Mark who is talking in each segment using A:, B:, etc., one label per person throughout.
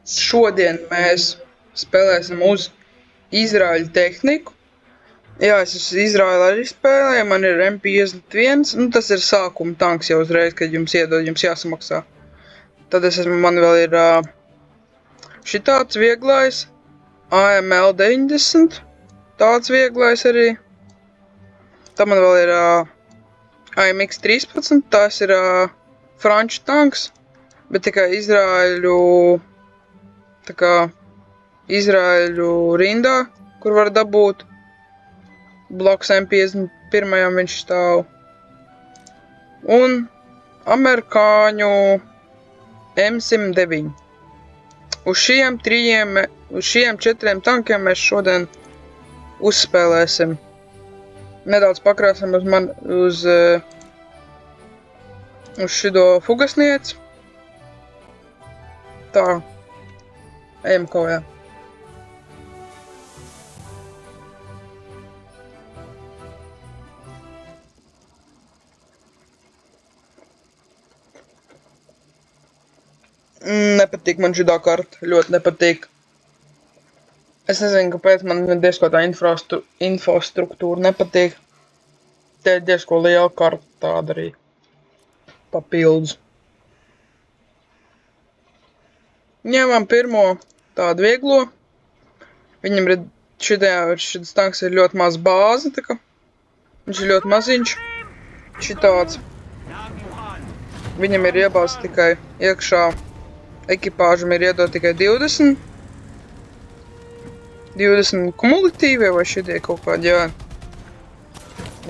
A: Šodien mēs spēlēsim uz Izraēļu tehniku. Jā, es esmu Izraēlu arī spēlēju, man ir M51, nu tas ir sākuma tanks jau uzreiz, kad jums iedod, jums jāsamaksā. Tad man vēl ir šitāds vieglais, AML 90, tāds vieglais arī. Tad man vēl ir AMX 13, tas ir franču tanks, bet tikai Izraēļu rindā, kur var dabūt. Bloks M51 viņš stāv. Un amerikāņu M109. Uz šiem 4 tankiem mēs šodien uzspēlēsim. Nedaudz pakrāsim uz šido fugasnieci. Tā. Ejam kaujā. Nepatīk man šitā karta, ļoti nepatīk. Es nezinu, kāpēc man diezko tā infostruktūra nepatīk. Te ir diezko liela karta tāda arī. Papildus. Ņemam pirmo tādu vieglo. Viņam ir šitas tanks ir ļoti maz bāze, tā kā. Viņš ir ļoti maziņš. Šitāds. Viņam ir iebāzts tikai iekšā. Ekipāžam ir iedot tikai 20 kumulatīvie vai šitie kaut kādi, jā.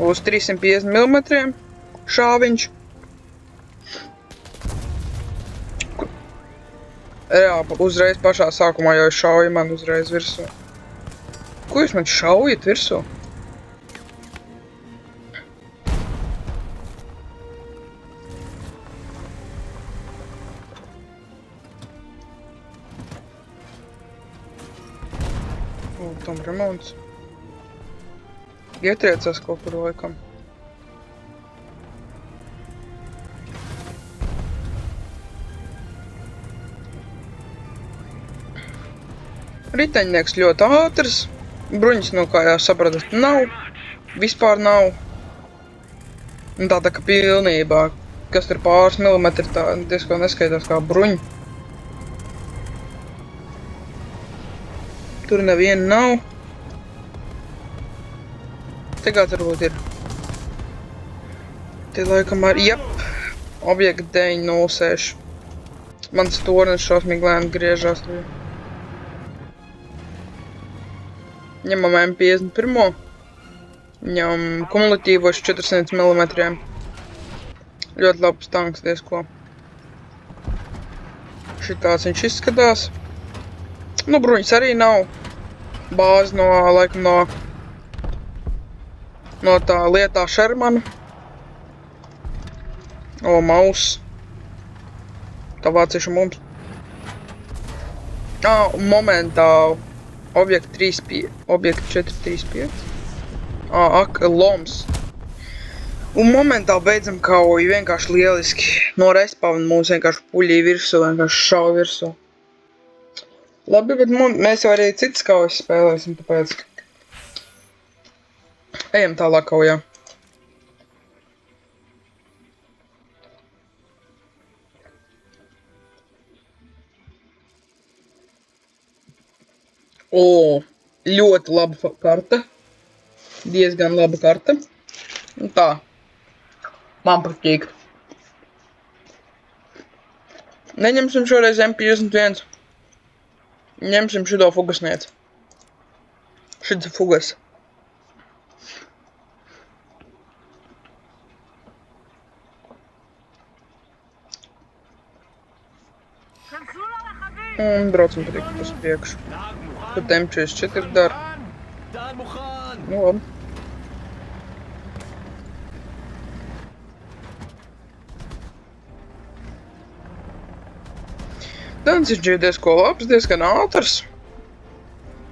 A: Uz 350 mm šāviņš. Jā, uzreiz pašā sākumā jau šauja man uzreiz virsū. Ko jūs man šaujat virsū? Tam remonts. Ietriecās kaut kur laikam. Riteņnieks ļoti ātrs. Bruņas, nu kā jāsapratat, nav. Vispār nav. Un tā kā pilnībā, kas tur pāris milimetri, tā diezko neskaitās kā bruņa. Tur neviena nav. Te kāds varbūt ir. Te laikam arī, jep, objekta 906. Mans tornis šausmīgi lēni griežās. Ņemam M51. Ņemam kumulatīvos 400 mm. Ļoti labs tanks diezko. Šitāds viņš izskatās. Nu, bruņas arī nav. Bāzi laikam no tā lietā Shermana. O, mauss. Tā vāciešu mums. Momentāli. Objekta 435. Loms. Un momentāli beidzam kauju. Vienkārši lieliski. No respawna mūs vienkārši puļī virsū, vienkārši šauj virsū. Labi, bet mēs jau arī citas kaujas spēlēsim, tāpēc ejam tālāk kaujā. Ļoti laba karta. Diezgan laba karta. Un tā. Man patīk. Neņemsim šoreiz M51. Ņemsim šito fugasnieci. Šits fugas. Un braucam uz priekšu. Tad M44 dara. Nu labi. Dans ir diezko labs, diezgan ātrs.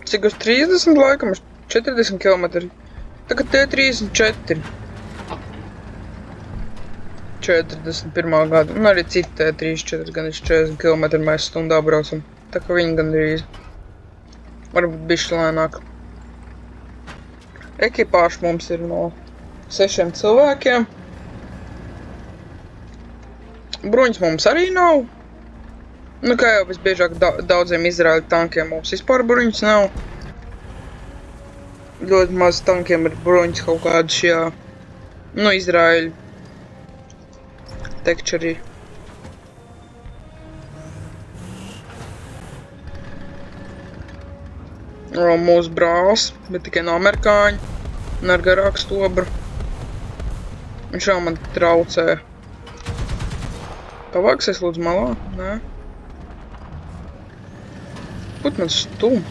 A: Cik uz 30 laikam, 40 km. Tagad tie 34. 41. gada, un arī citi 3-4 gan 40 km mēs stundā braucam. Tā kā viņi gandrīz. Varbūt bišķi lēnāk. Ekipāžs mums ir no 6 cilvēkiem. Bruņas mums arī nav. Nu, kā jau visbiežāk daudziem Izraēļa tankiem mums vispār bruņas nav. Ļoti maz tankiem ir bruņas kaut kādas, jā. Nu, Izraēļa tekčerī. Mūsu brālis, bet tikai no amerikāņu. Un ar garāku stobru. Viņš jau man traucē. Pavāksies lūdzu malā? Nē. Būt man stum.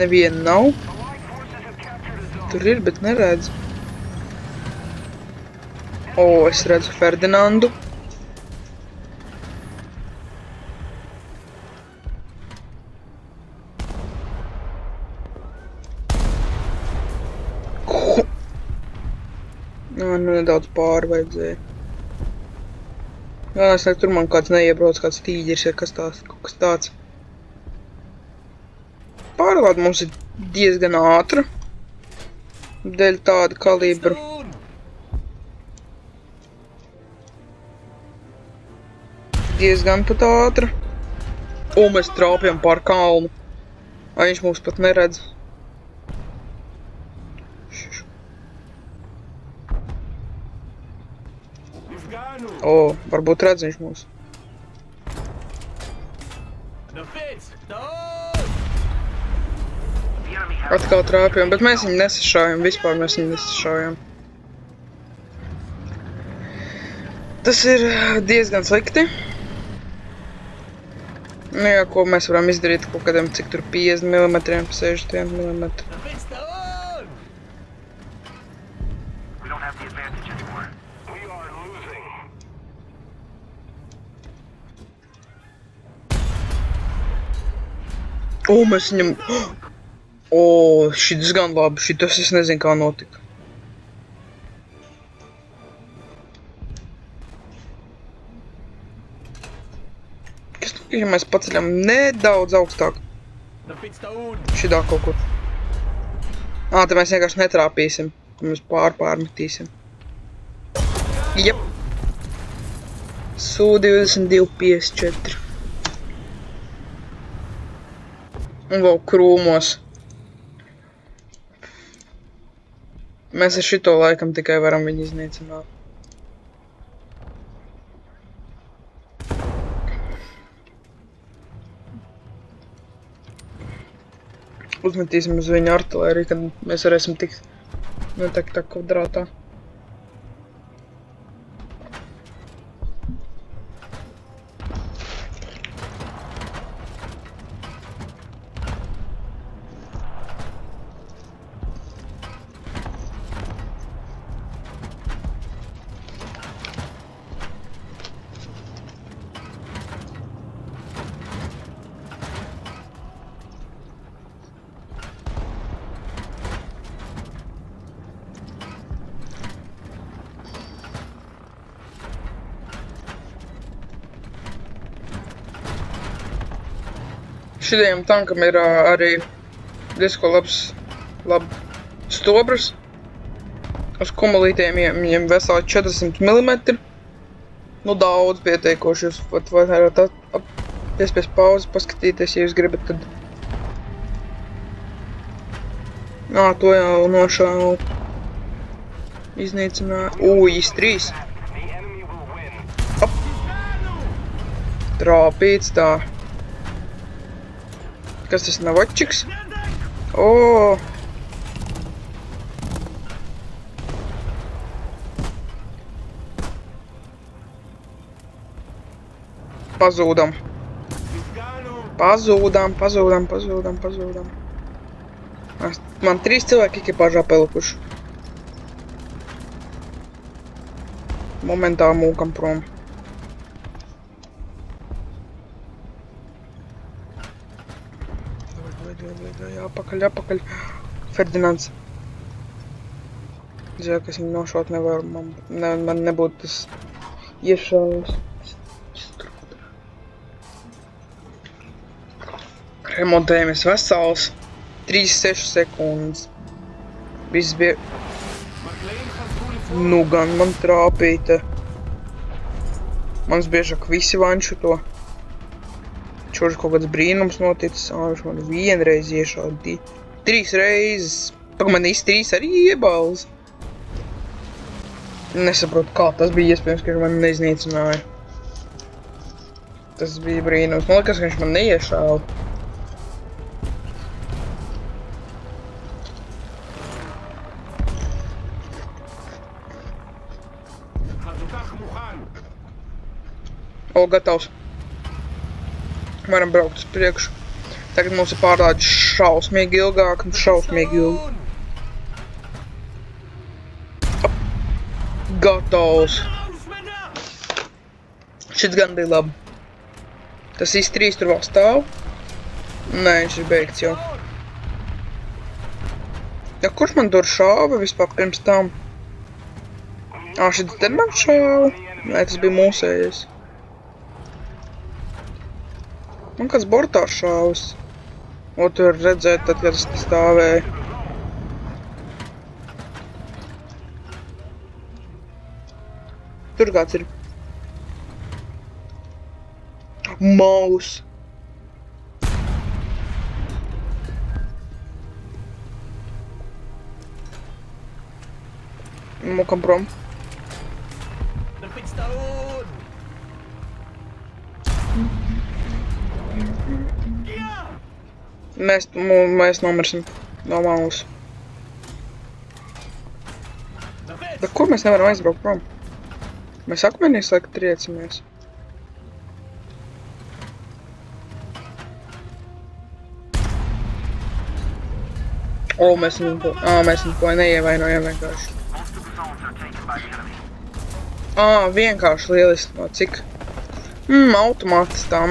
A: Neviena nav. Tur ir, bet neredzu. O, es redzu Ferdinandu. Nu, nedaudz pāri vajadzēja. Jā, es neku, tur man kāds neiebrauc, kāds tīģeris, ja kas tāds, kaut kas tāds. Pārlāde mums ir diezgan ātra. Dēļ tāda kalibra. Diezgan pat ātra. O, mēs trāpjam pār kalnu. Ai, viņš mūs pat neredz. O, varbūt redz viņš mūs. Atkal trāpjam, bet mēs viņu nesašājam, vispār mēs viņu nesašājam. Tas ir diezgan slikti. Nu jā, ko mēs varam izdarīt kaut kādiem, cik tur 50 mm, 60 mm. O, mēs viņam... O, šitas gan labi, šitas es nezinu, kā notika. Kas nu, ja mēs paceļam nedaudz augstāk? Šidā kaut kur. Ā, te mēs vienkārši netrāpīsim, mēs pārmetīsim. Jep. Su-22-54. Un vēl krūmos. Mēs ar šito laikam tikai varam viņu iznīcināt. Uzmetīsim uz viņu artilēriju, kad mēs varēsim tikt noteikt tā kvadrātā. Šitajam tankam ir arī diezko labs stobrs. Uz kumulītiem viņiem veseli 400 mm. Nu daudz pieteikoši, jūs varat piespiest pauzi, paskatīties, ja jūs gribat, tad... Nā, to jau nošāvu. Iznīcināju. Īs 3. Ap. Trāpīts tā. Kas tas navačiks? O! Pazūdam. Pazūdam. Man 3 cilvēki ekipāžā palikuši. Momentā mūkam prom. Apakaļ. Ferdinands. Žēl, ka es viņu nošaut nevaru. Man nebūtu tas iešaujas. Remontējamies vesels. 3-6 sekundes. Viss bija... Nu gan man trāpīja. Mans biežāk visi vanšu to. Čurš kaut kāds brīnums noticis. Viņš man vienreiz iešauja. 3 reizes. Pag man īsti 3 arī iebalz. Nesaprotu, kā tas bija iespējams, ka viņš man neiznīcināja. Tas bija brīnums. Man liekas, ka viņš man neiešāva. O, gatavs. Varam braukt uz priekšu. Tagad mums ir pārlāde šausmīgi ilgāk un šausmīgi ilgi. Gatavs. Šits gan bija labi. Tas īsti 3 tur vēl stāv. Nē, viņš ir beigts jau. Ja, kurš man tur šāva vispār pirms tam? Šits te man šāva. Nē, tas bija mūsējais. Man kāds bortā šāvas. O, tu var redzēt, tad, kad es te stāvēju. Tur kāds ir. Maus. Mokam prom. Mēs nomirsim no maus. Bet kur mēs nevaram aizbraukt prom? Mēs akmenīs laikam triecamies. O, mēs viņu ko neievainojam vienkārši. Vienkārši lieliski. No cik? Automātis tā,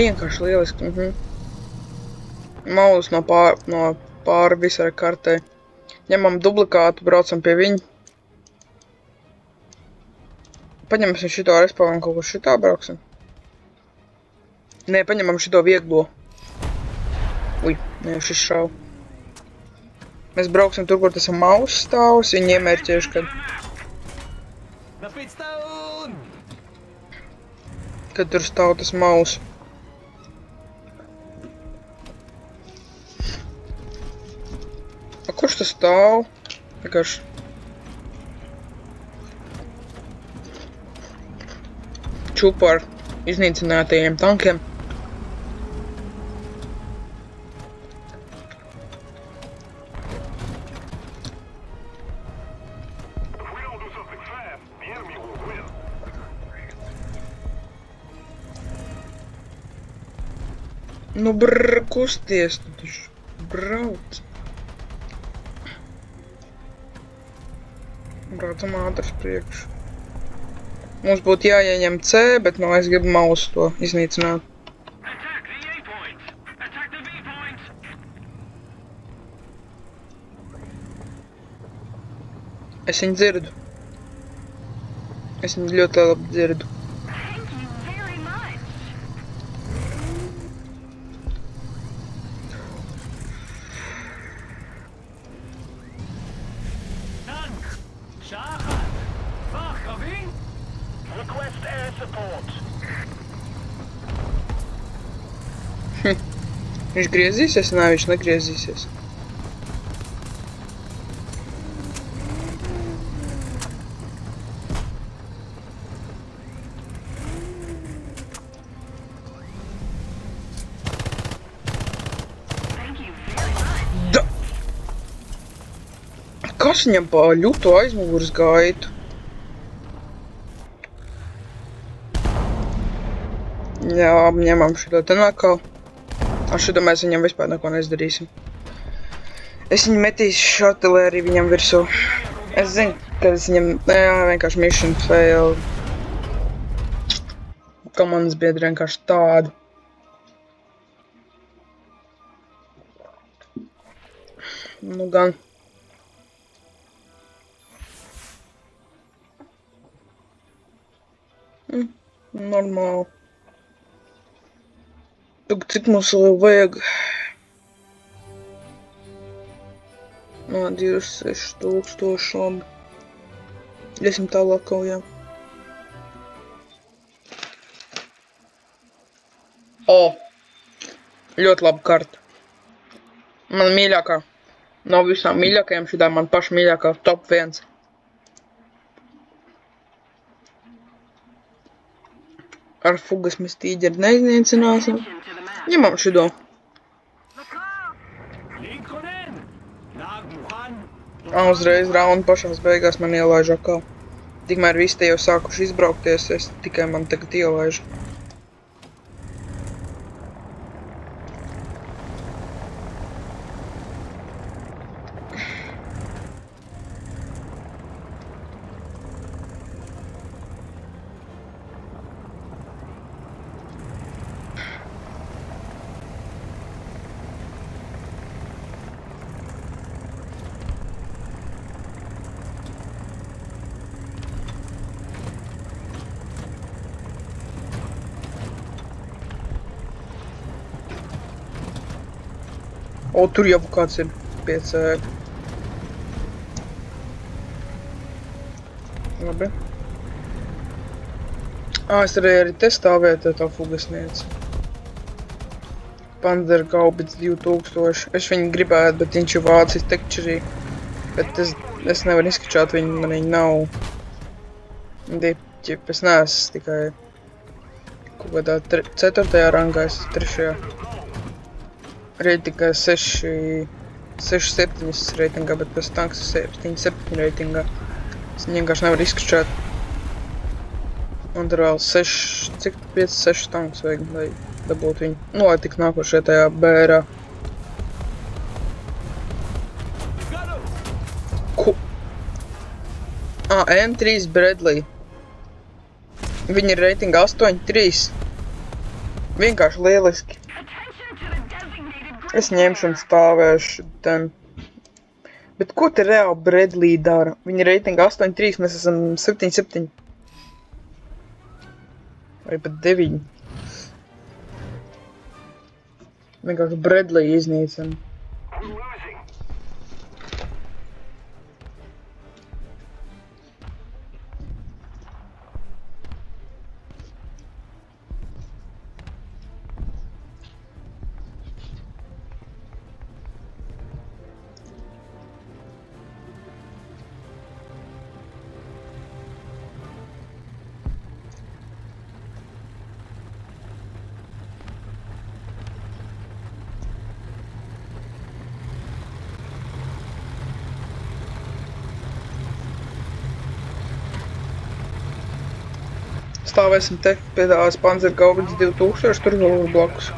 A: vienkārši lieliski, Maus no pāri visai kartei. Ņemam duplikātu, braucam pie viņa. Paņemsim šito respawnam kaut ko šitā brauksim. Nē, paņemam šito vieglo. Uj, nē, šis šau. Mēs brauksim tur, kur tas ir maus stāvs, viņi iemērķieši, kad tur stāv tas maus. Kurš tas stāv? Vienkārši. Čupa ar iznīcinātajiem tankiem. Nu kusties, tu taču brauc. Braucam ātri uz priekšu. Mums būtu jāieņem C, bet es gribu mausu to iznīcināt. Es viņu dzirdu. Es viņu ļoti labi dzirdu. Viņš griezīsies? Nē, viņš negriezīsies. Kas viņam pa ļutu aizmugurs gaitu? Jā, ņemam šito te nakal. Šito mēs viņam vispār neko neizdarīsim. Es viņu metīšu artilēriju viņam virsū. Es zinu, ka es viņam, jā, vienkārši mission fail. Komandas biedri vienkārši tādi. Nu gan. Normāli. Tagad cik mums vēl vajag? 26,000 labi. Iesim tālāk kaujām. O! Ļoti laba karta. Man mīļākā. No visām mīļākajām šitā man paša mīļākā top 1. Ar fugas mēs tīģeri neiznīcināsim. Ņemam šido. Uzreiz raundu pašās beigās man ielaiž atkal. Tikmēr visi te jau sākuši izbraukties, es tikai man tagad ielaižu. O, tur jau kāds ir piecēk. Labi. Es arī te stāvēju tā fugasniec. Panzergaubits 2000. Es viņu gribētu, bet viņš ir vācis tekčerī. Bet es nevaru izskačāt viņu, man viņa nav. Dipķip, es neesmu tikai kaut kādā 4. rangā, es 3. Reitingā 6,7 reitingā, bet tas tanks ir 7,7 reitingā. Es viņu vienkārši nevaru izskačāt. Un tur vēl 5-6 tanks vajag, lai dabūtu viņu. Nu, lai tik nākošajā tajā bērā. M3 Bradley. Viņi ir reitingā 8,3. Vienkārši lieliski. Es ņemšu un stāvēšu ten. Bet ko te reāli Bradley dara? Viņa reitinga 8,3, mēs esam 7,7. Vai pat 9. Vienkārši Bradley iznīcam. Stāvēsim te pie tās Panzergaubits 2000, tur vēl blakus.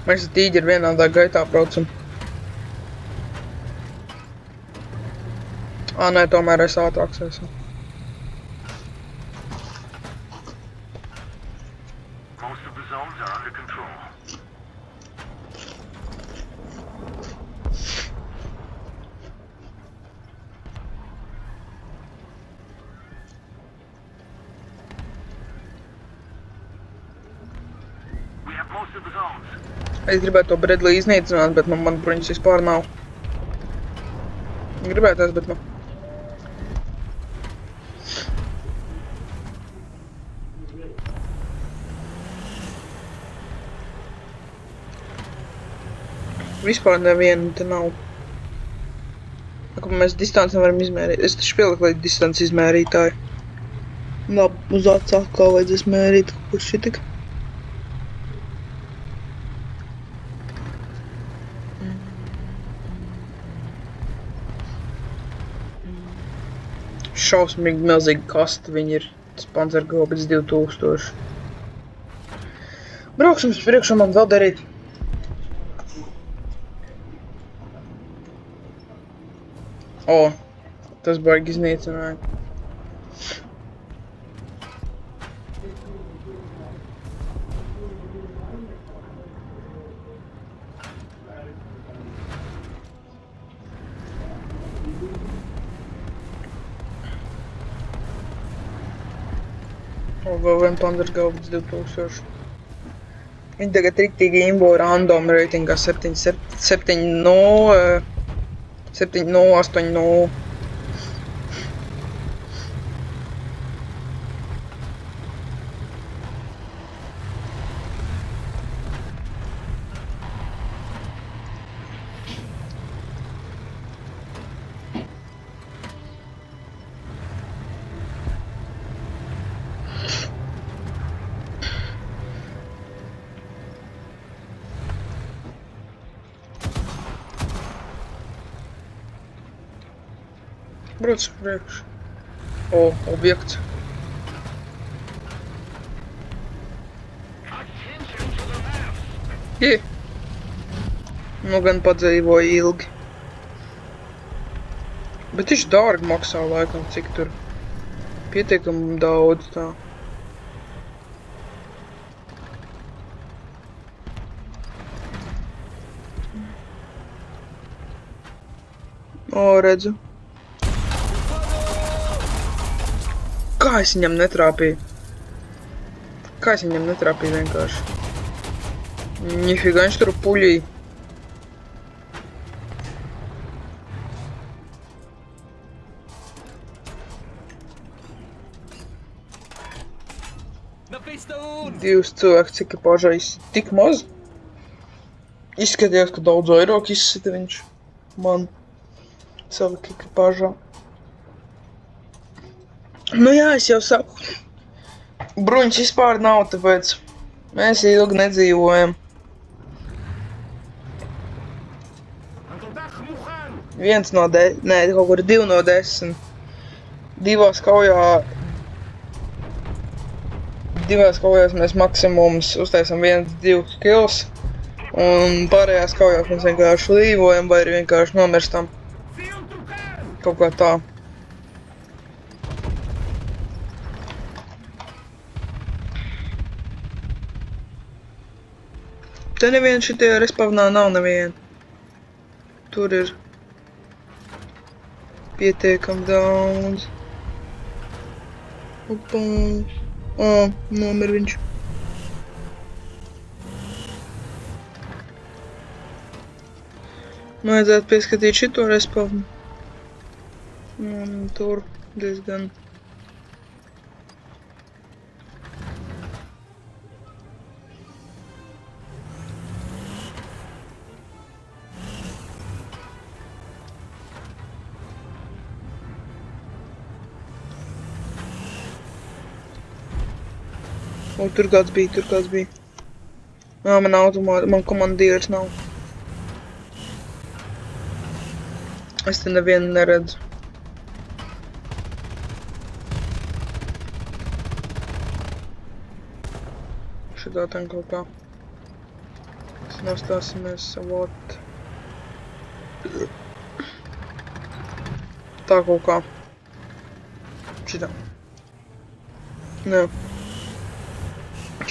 A: Mēs ar tīģeri vienādā gaitā braucam. Nē, tomēr es ātrāks esmu.
B: Most of the zones are under control. We have most of the zones.
A: Es gribētu to Bradley iznīcināt, bet man bruņas vispār nav. Gribētos, bet nu. Vispār nevienu te nav. Mēs distanci nevaram izmērīt. Es taču pieliku, lai distanci izmērītāji. Labi, uz acu atkal vajadzēs mērīt kaut ko šitik. Šausmīgi milzīgi kasti viņi ir. Tas Panzergaubits 2000. Brauksim uz priekšu, man vēl darīt. O, Tas baigi iznīcināja. O, vēl vien Panzergaubits 2000. Viņi tagad riktīgi imbo random reitingā 7-0, 8-0. Brauc priekš. O, objekts. Jē. Nu gan padzīvoja ilgi. Bet viņš dārgi maksā laikam, cik tur. Pietiekami daudz tā. O, redzu. Kā es viņam netrāpīju? Kā es viņam netrāpīju vienkārši? Nifigā, viņš tur puļīja. Divas cilvēku, cik ekipāžā tik maz? Izskatījās, ka daudz vairāk izsita viņš man cilvēku ekipāžā. Nu jā, es jau saku, bruņas vispār nav, tāpēc mēs ilgi nedzīvojam. Viens no kaut kur 2 no 10. Divās kaujās mēs maksimums uztaisam 1-2 kills. Un pārējās kaujās mēs vienkārši līvojam vai arī vienkārši nomirstam. Kaut kā tā. Te neviena šitajā respavnā nav neviena. Tur ir pietiekam daudz. Opa. O, nomir viņš. Vajadzētu pieskatīt šito respavnu. Tur diezgan. O, tur kāds bija. Ā, man komandieris nav. Es te nevienu neredzu. Šitā ten kaut kā. Mēs nostāsimies savot. Tā kaut kā. Šitā. Nē.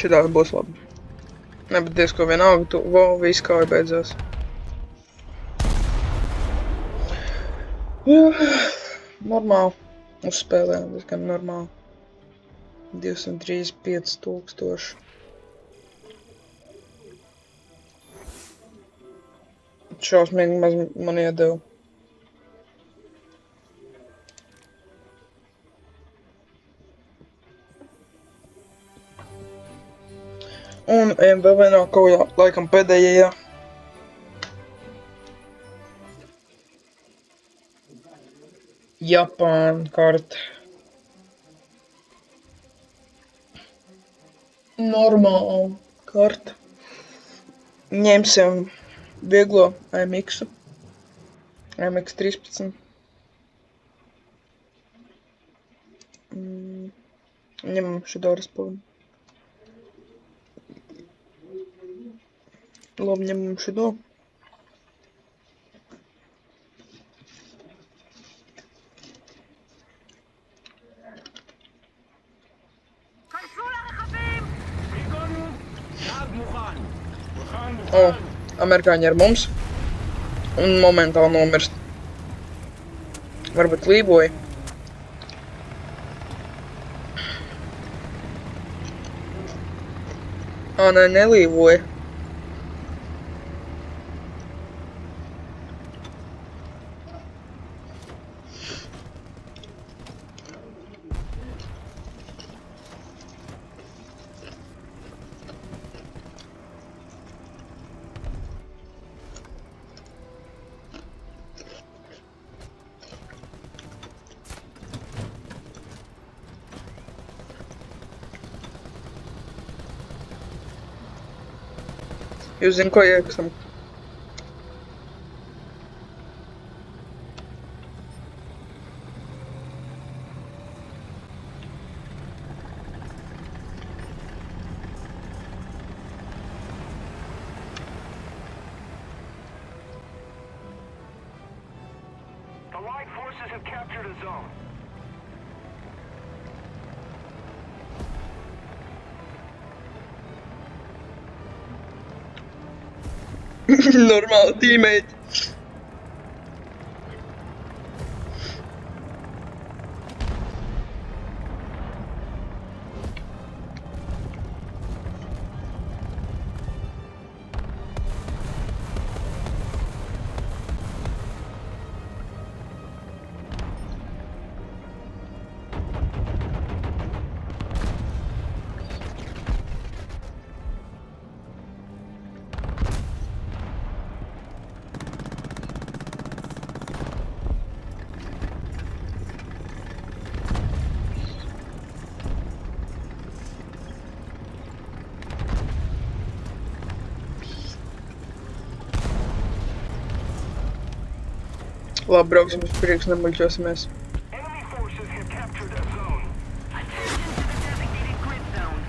A: Šitā būs labi. Ne, bet diezko vienalga, tu, viss kā beidzās. Normāli. Uzspēlējām diezgan normāli. 235 000. Šausmīgi maz man iedeva. Un ejam vēl vienā kaujā, laikam pēdējajā. Japāna karta. Normāla karta. Ņemsim vieglo AMX-u. AMX 13. Ņemam šito respawnu. Labi, ņemam šito. O, amerikāņi ar mums. Un momentāli nomirst. Varbūt līboja. Ā, nē, nelīvoja. Jūs zināt, ko iekasam?
B: The Allied forces have captured a zone.
A: Normāli tīmēķi. Labi, brauksim uz priekšu, nemuļķosimies.
B: Enemy forces have captured a zone.
C: Attention to the designated grid zone.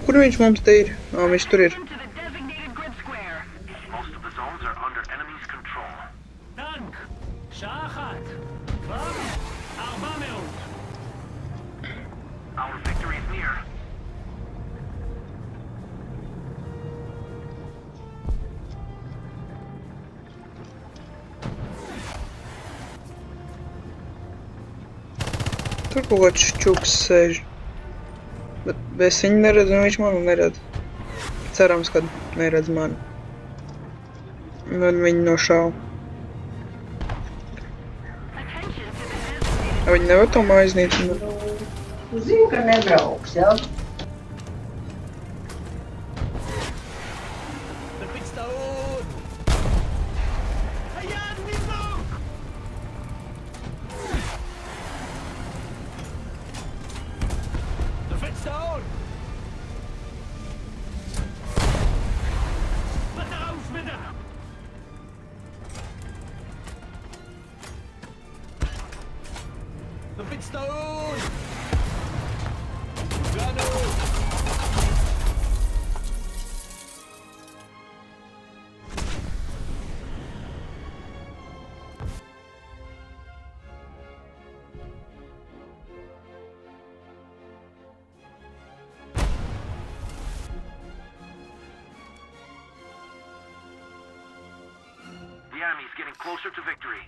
A: Kur viņš mums te ir? Ā, viņš tur ir.
C: Attention to the designated grid square.
B: Most of the zones are under enemy's control.
D: טנק, שעה אחת. כבר? 400.
B: Our victory is near.
A: Tur kaut kāds šķuks sēž. Bet es viņu neredzu, un viņš mani neredz. Cerams, ka neredz mani. Un viņi nošāva.
C: Attention to the designated.
A: A viņi nevar to maiznīcināt?
E: Tu zini, ka nebrauks, jā?
D: תלפיץ את ההוד! היד נזרוק! תלפיץ את ההוד! מטרה הושמדה! תלפיץ את ההוד! הגענו!
B: The enemy is getting closer to victory.